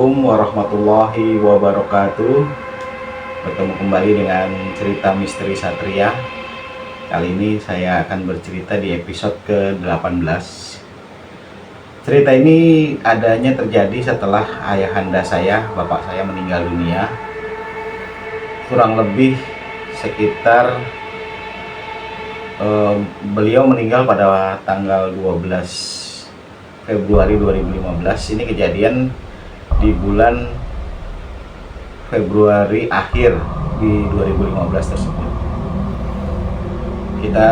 Assalamualaikum warahmatullahi wabarakatuh. Bertemu kembali dengan cerita misteri Satria. Kali ini saya akan bercerita di episode ke-18. Cerita ini adanya terjadi setelah ayahanda saya, bapak saya meninggal dunia. Kurang lebih sekitar beliau meninggal pada tanggal 12 Februari 2015. Ini kejadian di bulan Februari akhir di 2015 tersebut. Kita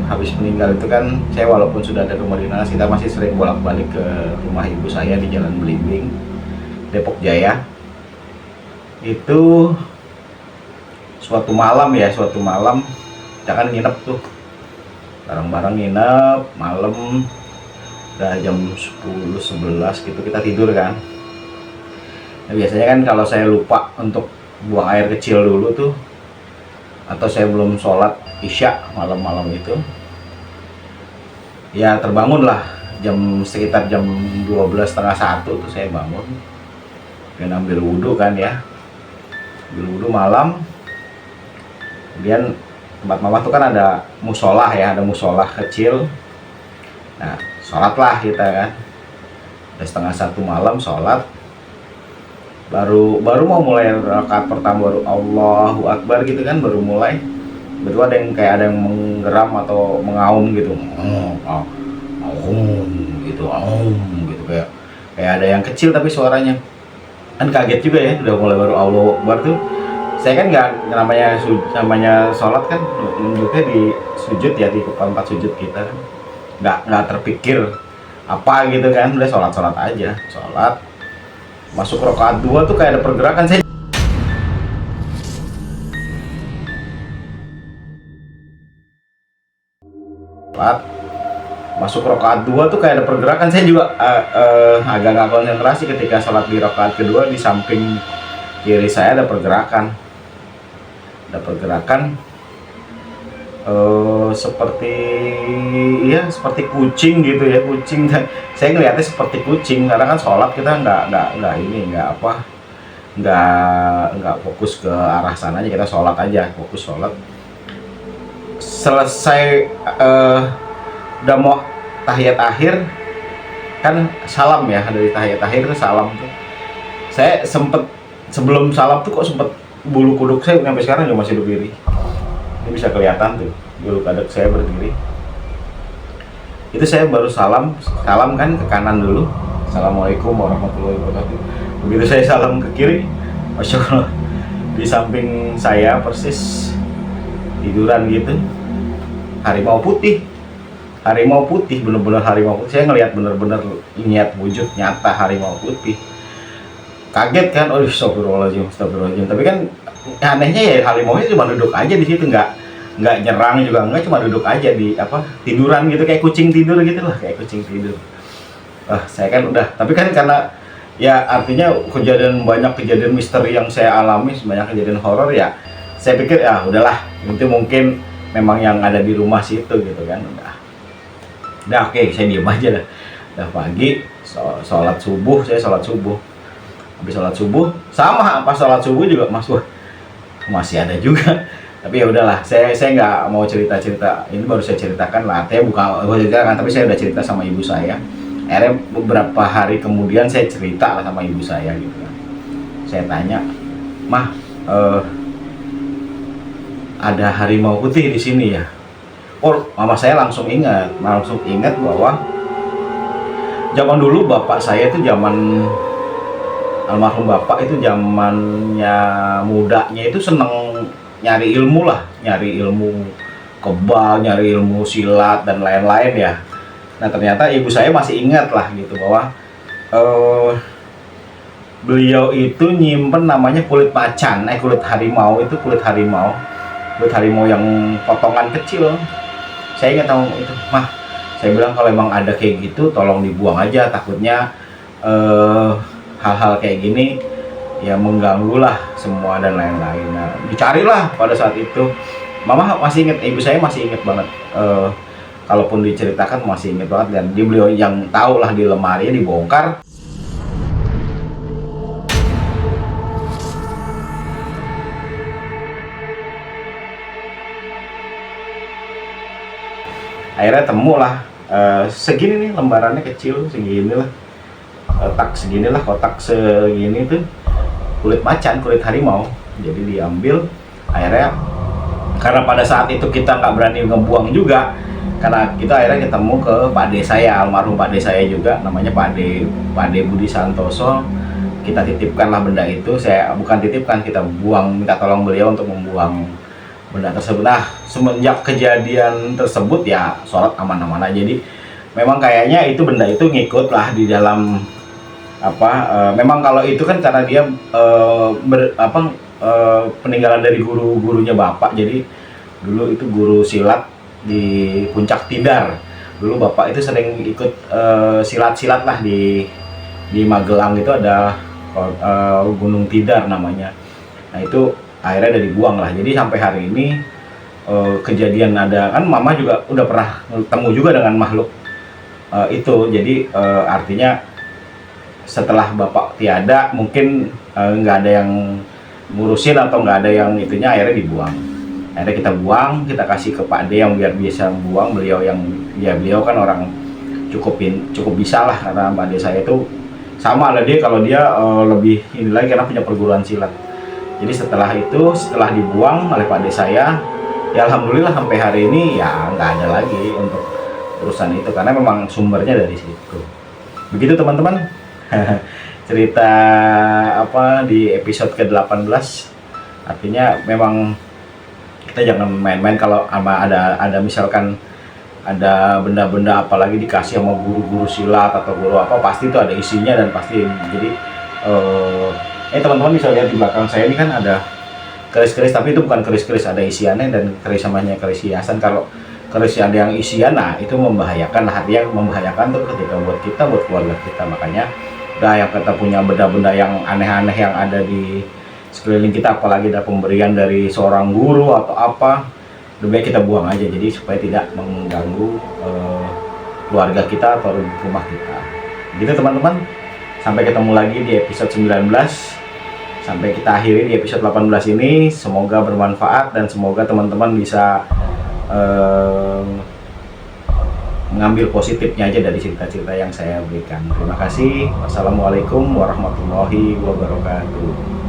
habis meninggal itu kan, saya walaupun sudah ada rumah dinas, kita masih sering bolak-balik ke rumah ibu saya di Jalan Belimbing, Depok Jaya. Itu suatu malam kita kan nginep tuh, bareng-bareng nginep malam. Udah jam 10-11 gitu kita tidur kan. Nah, biasanya kan kalau saya lupa untuk buang air kecil dulu tuh, atau saya belum sholat isya malam-malam itu, ya terbangun lah sekitar jam 12:30 tuh saya bangun dan ambil wudhu kan ya, ambil wudhu malam. Kemudian tempat mama tuh kan ada musola ya, ada musola kecil. Nah, sholatlah kita kan, udah 12:30 malam sholat, baru mau mulai rakaat pertama, baru Allahu Akbar gitu kan, baru mulai. Betul ada yang menggeram atau mengaum gitu, gitu, kayak ada yang kecil tapi suaranya kan, kaget juga ya, udah mulai baru Allahu Akbar tuh. Saya kan nggak, namanya sholat kan nunjuknya di sujud ya, di kepala 4 sujud kita kan, nggak terpikir apa gitu kan, udah sholat aja. Sholat masuk rakaat 2 tuh kayak ada pergerakan. Saya sholat masuk rakaat 2 tuh kayak ada pergerakan. Saya juga agak nggak konsentrasi ketika sholat di rakaat kedua. Di samping kiri saya ada pergerakan seperti kucing gitu ya, kucing. Saya ngelihatnya seperti kucing karena kan sholat kita nggak fokus ke arah sana aja, kita sholat aja, fokus sholat. Selesai udah mau tahiyat akhir kan, salam ya, dari tahiyat akhir tuh salam tuh. Saya sebelum salam tuh kok sempet bulu kuduk saya sampai sekarang juga masih berdiri. Ini bisa kelihatan tuh bulu kuduk saya berdiri. Itu saya baru salam kan ke kanan dulu, Assalamualaikum warahmatullahi wabarakatuh. Begitu saya salam ke kiri, Masya Allah, di samping saya persis tiduran gitu, harimau putih, bener-bener harimau putih. Saya ngelihat bener-bener lihat wujud nyata harimau putih. Kaget kan, oh astagfirullahaladzim. Tapi kan anehnya ya, harimaunya cuma duduk aja di situ, nggak nyerang juga, nggak, cuma duduk aja di tiduran gitu, kayak kucing tidur gitu lah, kayak kucing tidur. Saya kan udah, tapi kan karena ya artinya banyak kejadian misteri yang saya alami, banyak kejadian horor ya, saya pikir ya udahlah, itu mungkin memang yang ada di rumah situ gitu kan. Udah oke, saya diem aja dah. Udah pagi, sholat subuh, saya sholat subuh. Habis sholat subuh, sama pas sholat subuh juga masih ada juga. Tapi ya udahlah, saya nggak mau cerita ini, baru saya ceritakan lah. Saya bukan ceritakan, tapi saya udah cerita sama ibu saya. Akhirnya beberapa hari kemudian saya cerita lah sama ibu saya gitu kan. Saya tanya, "Mah, ada harimau putih di sini ya?" Oh, mama saya langsung ingat bahwa zaman dulu bapak saya itu, almarhum bapak itu zamannya mudanya itu seneng nyari ilmu kebal, nyari ilmu silat dan lain-lain ya. Nah, ternyata ibu saya masih ingat lah gitu bahwa beliau itu nyimpen namanya kulit macan, kulit harimau yang potongan kecil. Saya ingat tahu itu, "Mah," saya bilang, "kalau emang ada kayak gitu tolong dibuang aja, takutnya hal-hal kayak gini ya mengganggu lah semua dan lain-lain." Nah, dicarilah pada saat itu. Mama masih ingat, ibu saya masih ingat banget. Kalaupun diceritakan masih ingat banget, dan beliau yang tahu lah, di lemari dibongkar. akhirnya temulah segini nih, lembarannya kecil segini lah, kotak segini lah, kotak segini tuh kulit macan, kulit harimau. Jadi diambil, akhirnya karena pada saat itu kita nggak berani ngebuang juga, karena kita akhirnya ketemu ke Pak De saya, almarhum Pak De saya juga, namanya Pak De Budi Santoso. Kita titipkanlah benda itu, saya bukan titipkan, kita buang, minta tolong beliau untuk membuang benda tersebut. Nah, semenjak kejadian tersebut ya sholat aman-aman aja. Jadi memang kayaknya itu benda itu ngikut lah di dalam apa, memang kalau itu kan karena dia peninggalan dari guru-gurunya bapak. Jadi dulu itu guru silat di Puncak Tidar. Dulu bapak itu sering ikut silat-silat lah di Magelang. Itu ada Gunung Tidar namanya. Nah itu akhirnya udah dibuang lah. Jadi sampai hari ini kejadian ada, kan mama juga udah pernah ketemu juga dengan makhluk itu. Jadi artinya setelah bapak tiada mungkin nggak ada yang ngurusin atau nggak ada yang itunya, akhirnya dibuang. Akhirnya kita buang, kita kasih ke Pak D yang biar bisa buang. Beliau yang, ya beliau kan orang cukup bisa lah, karena Pak D saya itu sama lah dia, kalau dia lebih ini lagi karena punya perguruan silat. Jadi setelah itu, setelah dibuang oleh Pak De saya, ya alhamdulillah sampai hari ini ya nggak ada lagi untuk urusan itu, karena memang sumbernya dari situ. Begitu teman-teman cerita apa di episode ke-18. Artinya memang kita jangan main-main kalau ada misalkan ada benda-benda apalagi dikasih sama guru-guru silat atau guru apa, pasti itu ada isinya dan pasti. Jadi teman-teman bisa lihat di belakang saya ini kan ada keris-keris, tapi itu bukan keris-keris ada isiannya, dan keris namanya keris hiasan. Kalau keris ada yang isian, nah itu membahayakan, artinya membahayakan tuh ketika buat kita, buat keluarga kita. Makanya udah, yang kita punya benda-benda yang aneh-aneh yang ada di sekeliling kita, apalagi ada pemberian dari seorang guru atau apa, lebih baik kita buang aja, jadi supaya tidak mengganggu keluarga kita atau rumah kita. Gitu teman-teman, sampai ketemu lagi di episode 19. Sampai kita akhiri di episode 18 ini. Semoga bermanfaat dan semoga teman-teman bisa mengambil positifnya aja dari cerita-cerita yang saya berikan. Terima kasih. Wassalamualaikum warahmatullahi wabarakatuh.